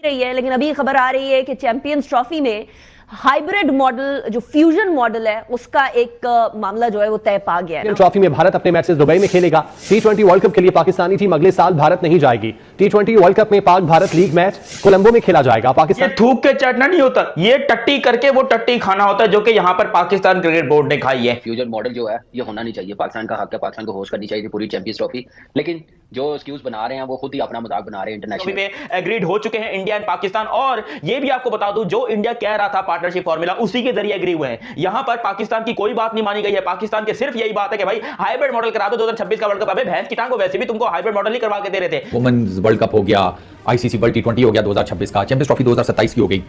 रही है, लेकिन अभी खबर आ रही है कि चैंपियंस ट्रॉफी में हाइब्रिड मॉडल, जो फ्यूजन मॉडल है, उसका एक मामला जो है वो तय पा गया है। ट्रॉफी में भारत अपने मैचेस दुबई में खेलेगा। टी20 वर्ल्ड कप के लिए पाकिस्तानी टीम अगले साल भारत नहीं जाएगी। टी20 वर्ल्ड कप में पाक भारत लीग मैच कोलंबो में खेला जाएगा। पाकिस्तान ये थूक के चाटना नहीं होता, ये टट्टी करके वो टट्टी खाना होता है, जो कि यहाँ पर पाकिस्तान क्रिकेट बोर्ड ने खाई है। फ्यूजन मॉडल जो है ये होना नहीं चाहिए। पाकिस्तान का हक है, पाकिस्तान को होस्ट करनी चाहिए पूरी चैंपियंस ट्रॉफी, लेकिन जो एक्सक्यूज बना रहे हैं वो खुद ही अपना मजाक बना रहे हैं। इंटरनेशनल पे एग्रीड हो चुके हैं इंडिया एंड पाकिस्तान, और ये भी आपको बता दूं, जो इंडिया कह रहा था पार्टनरशिप फॉर्मूला, उसी के जरिए एग्री हुए हैं। यहां पर पाकिस्तान की कोई बात नहीं मानी गई है। पाकिस्तान के सिर्फ यही बात है कि भाई हाइब्रिड मॉडल करा दो 2026 का वर्ल्ड कप। अबे भैंस की टांग को, वैसे भी तुमको हाइब्रिड मॉडल ही करवा के दे रहे थे। वुमेन्स वर्ल्ड कप हो गया, आईसीसी वर्ल्ड टी20 हो गया 2026 का, चैंपियंस ट्रॉफी 2027 की हो गई।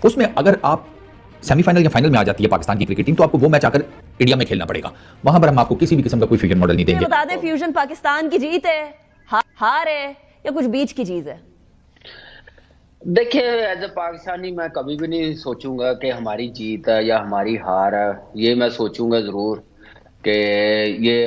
उसमें अगर आप सेमीफाइनल या फाइनल में आ जाती है पाकिस्तान की क्रिकेट टीम, तो आपको वो मैच आकर इंडिया में खेलना पड़ेगा। वहां पर हम आपको किसी भी किस्म का कोई फ्यूजन मॉडल नहीं देंगे। बता दें, फ्यूजन पाकिस्तान की जीत है, हार है, या कुछ बीच की चीज है? देखिए, एज ए पाकिस्तानी मैं कभी भी नहीं सोचूंगा कि हमारी जीत है या हमारी हार है। ये मैं सोचूंगा जरूर कि ये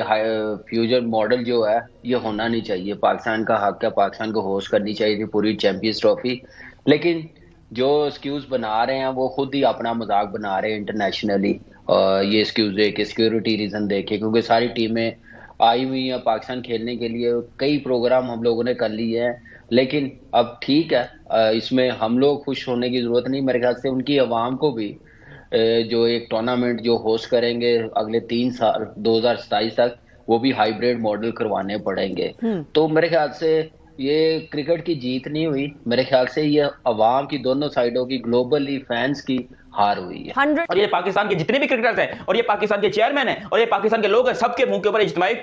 फ्यूजन मॉडल जो है ये होना नहीं चाहिए। पाकिस्तान का हक है, पाकिस्तान को होस्ट करनी चाहिए थी पूरी चैंपियंस ट्रॉफी, लेकिन जो एक्सक्यूज बना रहे हैं वो खुद ही अपना मजाक बना रहे हैं इंटरनेशनली। ये एक्सक्यूज दे के, सिक्योरिटी रीजन देके, क्योंकि सारी टीमें आई हुई हैं पाकिस्तान खेलने के लिए। कई प्रोग्राम हम लोगों ने कर लिए हैं, लेकिन अब ठीक है, इसमें हम लोग खुश होने की जरूरत नहीं। मेरे ख्याल से उनकी आवाम को भी जो एक टूर्नामेंट जो होस्ट करेंगे अगले 3 साल 2027 तक, वो भी हाइब्रिड मॉडल करवाने पड़ेंगे। तो मेरे ख्याल से ये क्रिकेट की जीत नहीं हुई, मेरे ख्याल से ये अवाम की, दोनों साइडों की, ग्लोबली फैंस की हार हुई है। और ये पाकिस्तान के जितने भी क्रिकेटर्स हैं, और ये पाकिस्तान के चेयरमैन हैं, और ये पाकिस्तान के लोग हैं, सबके मुंह के ऊपर इज्तिमाई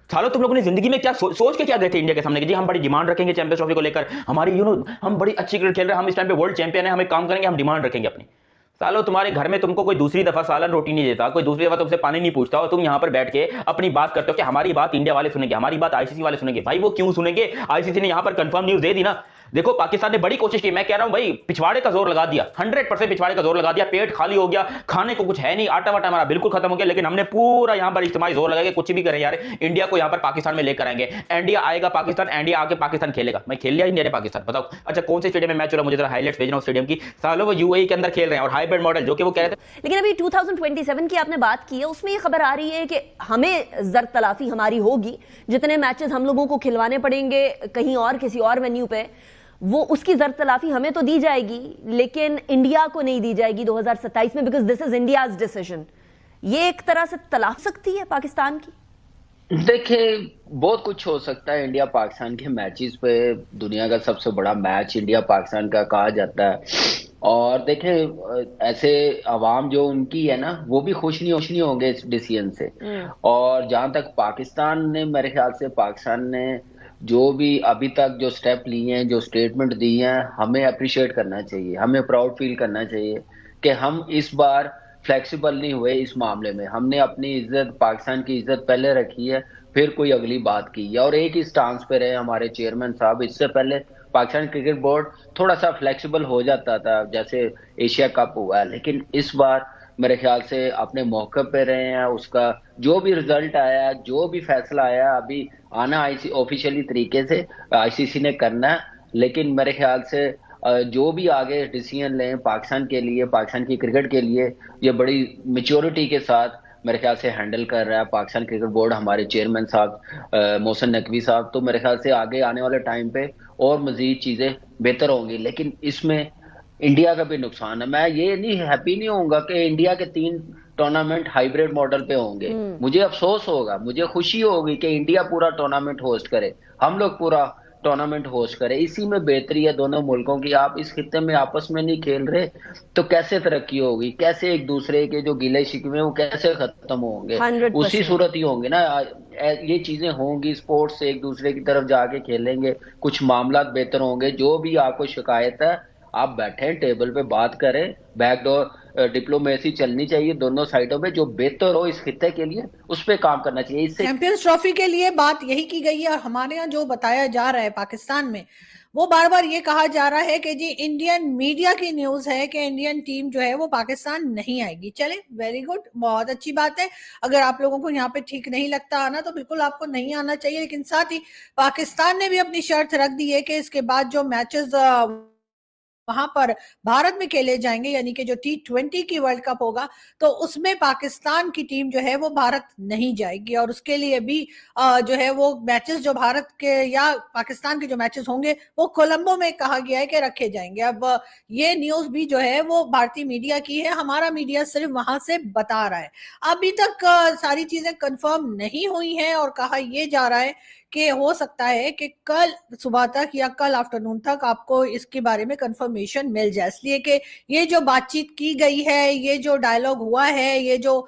सालों तुम लोगों ने जिंदगी में क्या सोच के क्या गए थे इंडिया के सामने कि जी हम बड़ी डिमांड रखेंगे चैंपियंस ट्रॉफी को लेकर, हमारी हम बड़ी अच्छी क्रिकेट खेल रहे हैं, हम इस टाइम पे वर्ल्ड चैंपियन है, हम एक काम करेंगे, हम डिमांड रखेंगे अपनी। सालों तुम्हारे घर में तुमको कोई दूसरी दफा सालन रोटी नहीं देता, कोई दूसरी दफा तुमसे पानी नहीं पूछता, और तुम यहां पर बैठ के अपनी बात करते हो कि हमारी बात इंडिया वाले सुनेंगे, हमारी बात आईसीसी वाले सुनेंगे। भाई वो क्यों सुनेंगे? आईसीसी ने यहां पर कंफर्म न्यूज दे दी ना। देखो पाकिस्तान ने बड़ी कोशिश की, मैं कह रहा हूं भाई, पिछवाड़े का जोर लगा दिया, 100% पिछवाड़े का जोर लगा दिया। पेट खाली हो गया, खाने को कुछ है नहीं, आटा वाटा हमारा बिल्कुल खत्म हो गया, लेकिन हमने पूरा यहां पर इज्तिमाई जोर लगा के कुछ भी करें यार, इंडिया को यहां पर पाकिस्तान में लेकर आएंगे। इंडिया आएगा पाकिस्तान, इंडिया आके पाकिस्तान खेलेगा। मैं खेल लिया इंडिया ने पाकिस्तान, बताओ अच्छा कौन से स्टेडियम में मैच हो रहा है? मुझे जरा हाईलाइट्स भेजना उस स्टेडियम की। सालों वो यूएई के अंदर खेल रहे हैं, और हाइब्रिड मॉडल जो कि वो कह रहे थे। लेकिन अभी 2027 की आपने बात की है, उसमें ये खबर आ रही है कि हमें जर तलाफी हमारी होगी, जितने मैचेस हम लोगों को खिलवाने पड़ेंगे कहीं और किसी और वेन्यू पे, वो उसकी जर तलाफी हमें तो दी जाएगी, लेकिन इंडिया को नहीं दी जाएगी 2027 में, because this is India's decision. ये एक तरह से तलाक सकती है पाकिस्तान की। देखिए, बहुत कुछ हो सकता है। इंडिया पाकिस्तान के मैचेस पे दुनिया का सबसे बड़ा मैच इंडिया पाकिस्तान का कहा जाता है, और देखें ऐसे अवाम जो उनकी है ना, वो भी खुश नहीं होंगे इस डिसीजन से। और जहां तक पाकिस्तान ने, मेरे ख्याल से पाकिस्तान ने जो भी अभी तक जो स्टेप लिए हैं, जो स्टेटमेंट दी हैं, हमें अप्रिशिएट करना चाहिए, हमें प्राउड फील करना चाहिए कि हम इस बार फ्लेक्सिबल नहीं हुए इस मामले में। हमने अपनी इज्जत, पाकिस्तान की इज्जत पहले रखी है, फिर कोई अगली बात की है, और एक ही स्टांस पे रहे हमारे चेयरमैन साहब। इससे पहले पाकिस्तान क्रिकेट बोर्ड थोड़ा सा फ्लेक्सिबल हो जाता था, जैसे एशिया कप हुआ है, लेकिन इस बार मेरे ख्याल से अपने मौके पे रहे हैं। उसका जो भी रिजल्ट आया, जो भी फैसला आया, अभी आना ऑफिशियली तरीके से आईसीसी ने करना है, लेकिन मेरे ख्याल से जो भी आगे डिसीजन लें पाकिस्तान के लिए, पाकिस्तान की क्रिकेट के लिए, ये बड़ी मेच्योरिटी के साथ मेरे ख्याल से हैंडल कर रहा है पाकिस्तान क्रिकेट बोर्ड, हमारे चेयरमैन साहब मोहसिन नकवी साहब। तो मेरे ख्याल से आगे आने वाले टाइम पे और मजीद चीजें बेहतर होंगी, लेकिन इसमें इंडिया का भी नुकसान है। मैं ये नहीं हैप्पी नहीं होऊंगा कि इंडिया के 3 टूर्नामेंट हाइब्रिड मॉडल पे होंगे। मुझे अफसोस होगा, मुझे खुशी होगी कि इंडिया पूरा टूर्नामेंट होस्ट करे, हम लोग पूरा टूर्नामेंट होस्ट करे। इसी में बेहतरी है दोनों मुल्कों की। आप इस खित्ते में आपस में नहीं खेल रहे तो कैसे तरक्की होगी? कैसे एक दूसरे के जो गिले शिकवे वो कैसे खत्म होंगे? 100%। उसी सूरत ही होंगे ना। ये चीजें होंगी, स्पोर्ट्स से एक दूसरे की तरफ जाके खेलेंगे, कुछ मामला बेहतर होंगे। जो भी आपको शिकायत है, आप बैठे टेबल पे बात करें, बैकडोर डिप्लोमेसी चलनी चाहिए दोनों साइडों पे, जो बेहतर हो इस खित्ते के लिए उस पे काम करना चाहिए। इससे चैंपियंस ट्रॉफी के लिए बात यही की गई है, और हमारे यहाँ जो बताया जा रहा है पाकिस्तान में, वो बार बार ये कहा जा रहा है कि जी इंडियन मीडिया की न्यूज है कि इंडियन टीम जो है वो पाकिस्तान नहीं आएगी। चले, वेरी गुड, बहुत अच्छी बात है। अगर आप लोगों को यहाँ पे ठीक नहीं लगता आना, तो बिल्कुल आपको नहीं आना चाहिए, लेकिन साथ ही पाकिस्तान ने भी अपनी शर्त रख दी है कि इसके बाद जो मैचेस वहां पर भारत में खेले जाएंगे, यानी कि जो T20 की वर्ल्ड कप होगा, तो उसमें पाकिस्तान की टीम जो है वो भारत नहीं जाएगी, और उसके लिए भी जो है वो मैचेस जो भारत के या पाकिस्तान के जो मैचेस होंगे वो कोलंबो में कहा गया है कि रखे जाएंगे। अब ये न्यूज भी जो है वो भारतीय मीडिया की है, हमारा मीडिया सिर्फ वहां से बता रहा है। अभी तक सारी चीजें कंफर्म नहीं हुई हैं, और कहा यह जा रहा है कि हो सकता है कि कल सुबह तक या कल आफ्टरनून तक आपको इसके बारे में कंफर्मेशन मिल जाए, इसलिए कि ये जो बातचीत की गई है, ये जो डायलॉग हुआ है, ये जो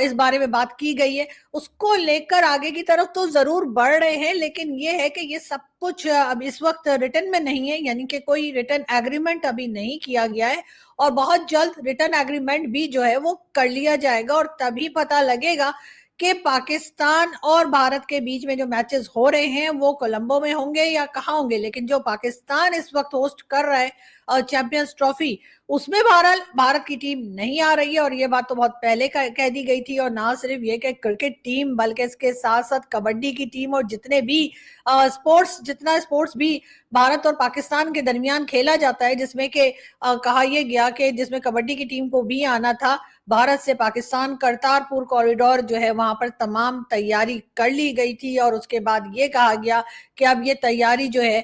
इस बारे में बात की गई है, उसको लेकर आगे की तरफ तो जरूर बढ़ रहे हैं, लेकिन ये है कि ये सब कुछ अब इस वक्त रिटर्न में नहीं है, यानी कि कोई रिटर्न एग्रीमेंट अभी नहीं किया गया है, और बहुत जल्द रिटर्न एग्रीमेंट भी जो है वो कर लिया जाएगा, और तभी पता लगेगा कि पाकिस्तान और भारत के बीच में जो मैचेस हो रहे हैं वो कोलंबो में होंगे या कहाँ होंगे। लेकिन जो पाकिस्तान इस वक्त होस्ट कर रहा है चैंपियंस ट्रॉफी, उसमें भारत की टीम नहीं आ रही है, और ये बात तो बहुत पहले कह दी गई थी। और ना सिर्फ ये कि क्रिकेट टीम, बल्कि इसके साथ साथ कबड्डी की टीम और जितने भी जितना स्पोर्ट्स भी भारत और पाकिस्तान के दरमियान खेला जाता है, जिसमें कि कहा यह गया कि जिसमें कबड्डी की टीम को भी आना था भारत से पाकिस्तान, करतारपुर कॉरिडोर जो है वहां पर तमाम तैयारी कर ली गई थी, और उसके बाद ये कहा गया कि अब ये तैयारी जो है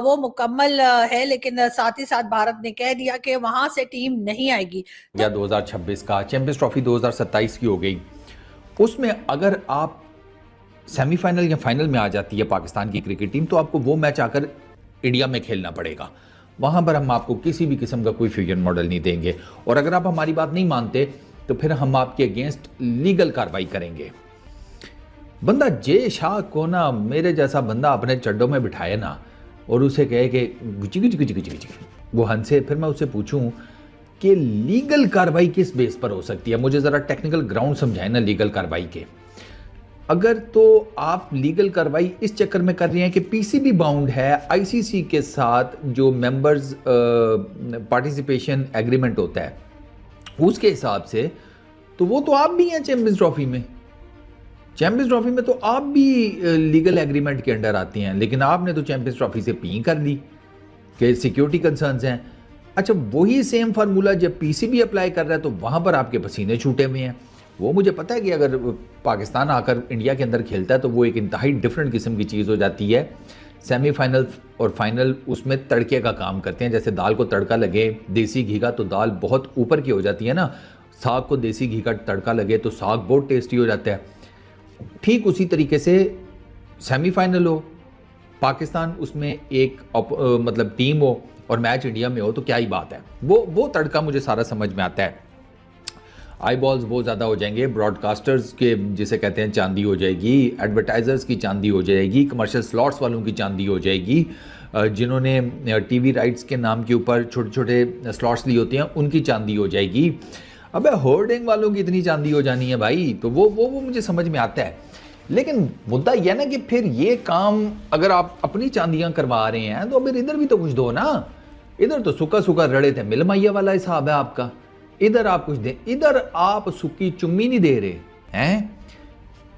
वो मुकम्मल है, लेकिन साथ ही साथ भारत ने कह दिया कि वहां से टीम नहीं आएगी। या 2026 का चैंपियंस ट्रॉफी 2027 की हो गई, उसमें अगर आप सेमीफाइनल या फाइनल में आ जाती है पाकिस्तान की क्रिकेट टीम, तो आपको वो मैच आकर इंडिया में खेलना पड़ेगा। वहां पर हम आपको किसी भी किस्म का कोई फ्यूजन मॉडल नहीं देंगे, और अगर आप हमारी बात नहीं मानते तो फिर हम आपके अगेंस्ट लीगल कार्रवाई करेंगे। बंदा जे शाह को ना मेरे जैसा बंदा अपने चड्डों में बिठाए ना, और उसे कहे कि Gucci Gucci Gucci Gucci Gucci वो हंसे, फिर मैं उससे पूछूं कि लीगल कार्रवाई किस बेस पर हो सकती है, मुझे ज़रा टेक्निकल ग्राउंड समझाए ना लीगल कार्रवाई के। अगर तो आप लीगल कार्रवाई इस चक्कर में कर रहे हैं कि पीसीबी बाउंड है आईसीसी के साथ, जो मेंबर्स पार्टिसिपेशन एग्रीमेंट होता है उसके हिसाब से, तो वो तो आप भी हैं चैंपियंस ट्रॉफी में। चैंपियंस ट्रॉफी में तो आप भी लीगल एग्रीमेंट के अंडर आती हैं, लेकिन आपने तो चैंपियंस ट्रॉफी से पी कर ली कि सिक्योरिटी कंसर्न्स हैं। अच्छा, वही सेम फार्मूला जब पीसीबी अप्लाई कर रहा है तो वहाँ पर आपके पसीने छूटे हुए हैं। वो मुझे पता है कि अगर पाकिस्तान आकर इंडिया के अंदर खेलता है तो वो एक इंतहाई डिफरेंट किस्म की चीज़ हो जाती है। सेमीफाइनल और फाइनल उसमें तड़के का काम करते हैं, जैसे दाल को तड़का लगे देसी घी का तो दाल बहुत ऊपर की हो जाती है ना, साग को देसी घी का तड़का लगे तो साग बहुत टेस्टी हो जाता है। ठीक उसी तरीके से सेमीफाइनल हो, पाकिस्तान उसमें एक मतलब टीम हो और मैच इंडिया में हो, तो क्या ही बात है। वो तड़का मुझे सारा समझ में आता है। आई बॉल्स बहुत ज़्यादा हो जाएंगे, ब्रॉडकास्टर्स के जिसे कहते हैं चांदी हो जाएगी, एडवर्टाइजर्स की चांदी हो जाएगी, कमर्शियल स्लॉट्स वालों की चांदी हो जाएगी, जिन्होंने टीवी राइट्स के नाम के ऊपर छोटे छोटे स्लॉट्स लिए होते हैं उनकी चांदी हो जाएगी। अबे होर्डिंग वालों की इतनी चांदी हो जानी है भाई, तो वो मुझे समझ में आता है। लेकिन मुद्दा यह ना कि फिर ये काम अगर आप अपनी चांदियां करवा रहे हैं तो फिर इधर भी तो कुछ दो ना। इधर तो सूखा सूखा रड़े थे मिल मैया वाला हिसाब है आपका, इधर आप कुछ दें, इधर आप सूखी चुम्मी नहीं दे रहे हैं।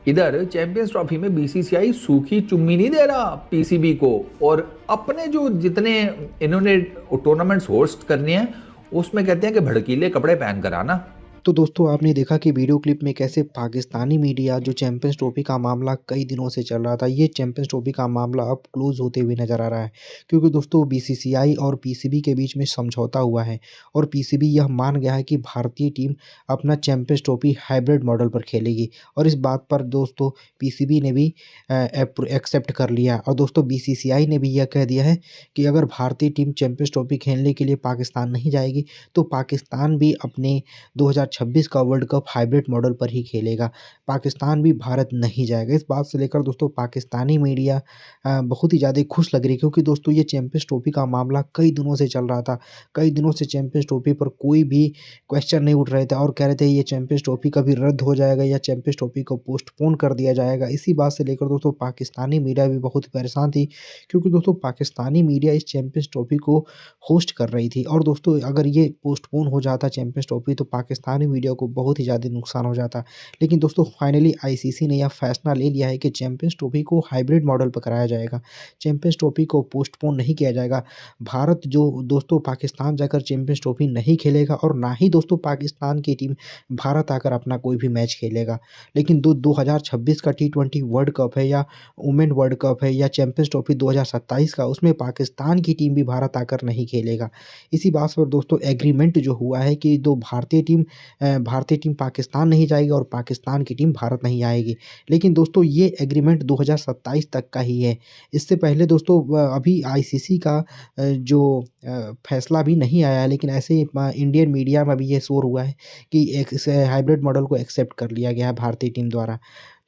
इधर चैंपियंस ट्रॉफी में बीसीसीआई सूखी चुम्मी नहीं दे रहा पीसीबी को, और अपने जो जितने इन्होंने टूर्नामेंट्स होस्ट करने हैं उसमें कहते हैं कि भड़कीले कपड़े पहन कर आना। तो दोस्तों आपने देखा कि वीडियो क्लिप में कैसे पाकिस्तानी मीडिया जो चैंपियंस ट्रॉफी का मामला कई दिनों से चल रहा था, ये चैंपियंस ट्रॉफी का मामला अब क्लोज होते हुए नज़र आ रहा है, क्योंकि दोस्तों बीसीसीआई और पीसीबी के बीच में समझौता हुआ है और पीसीबी यह मान गया है कि भारतीय टीम अपना चैंपियंस ट्रॉफी हाइब्रिड मॉडल पर खेलेगी, और इस बात पर दोस्तों पीसीबी ने भी एक्सेप्ट कर लिया। और दोस्तों बीसीसीआई ने भी यह कह दिया है कि अगर भारतीय टीम चैंपियंस ट्रॉफी खेलने के लिए पाकिस्तान नहीं जाएगी तो पाकिस्तान भी अपने 2026 का वर्ल्ड कप हाइब्रिड मॉडल पर ही खेलेगा, पाकिस्तान भी भारत नहीं जाएगा। इस बात से लेकर दोस्तों पाकिस्तानी मीडिया बहुत ही ज़्यादा खुश लग रही है, क्योंकि दोस्तों ये चैंपियंस ट्रॉफी का मामला कई दिनों से चल रहा था। कई दिनों से चैंपियंस ट्रॉफी पर कोई भी क्वेश्चन नहीं उठ रहे थे और कह रहे थे ये चैंपियंस ट्रॉफी कभी रद्द हो जाएगा या चैंपियंस ट्रॉफी को पोस्टपोन कर दिया जाएगा। इसी बात से लेकर दोस्तों पाकिस्तानी मीडिया भी बहुत परेशान थी, क्योंकि दोस्तों पाकिस्तानी मीडिया इस चैंपियंस ट्रॉफी को होस्ट कर रही थी, और दोस्तों अगर ये पोस्टपोन हो जाता चैंपियंस ट्रॉफी तो पाकिस्तानी पाकिस्तानी मीडिया को बहुत ही ज़्यादा नुकसान हो जाता। लेकिन दोस्तों फाइनली आईसीसी ने यह फैसला ले लिया है कि चैंपियंस ट्रॉफी को हाइब्रिड मॉडल पर कराया जाएगा। चैंपियंस ट्रॉफी को पोस्टपोन नहीं किया जाएगा। भारत जो दोस्तों पाकिस्तान जाकर चैंपियंस ट्रॉफी नहीं खेलेगा और ना ही दोस्तों पाकिस्तान की टीम भारत आकर अपना कोई भी मैच खेलेगा। लेकिन 2026 का T20 वर्ल्ड कप है या वुमेन वर्ल्ड कप है या चैंपियंस ट्रॉफी 2027 का, उसमें पाकिस्तान की टीम भी भारत आकर नहीं खेलेगा। इसी बात पर दोस्तों एग्रीमेंट जो हुआ है कि भारतीय टीम पाकिस्तान नहीं जाएगी और पाकिस्तान की टीम भारत नहीं आएगी। लेकिन दोस्तों ये एग्रीमेंट 2027 तक का ही है। इससे पहले दोस्तों अभी आईसीसी का जो फैसला भी नहीं आया है, लेकिन ऐसे इंडियन मीडिया में भी ये शोर हुआ है कि एक हाइब्रिड मॉडल को एक्सेप्ट कर लिया गया है भारतीय टीम द्वारा।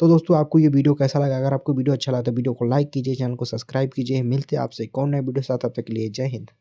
तो दोस्तों आपको ये वीडियो कैसा लगा? अगर आपको वीडियो अच्छा लगा तो वीडियो को लाइक कीजिए, चैनल को सब्सक्राइब कीजिए। मिलते हैं आपसे एक और नए वीडियो के साथ, तब तक के लिए जय हिंद।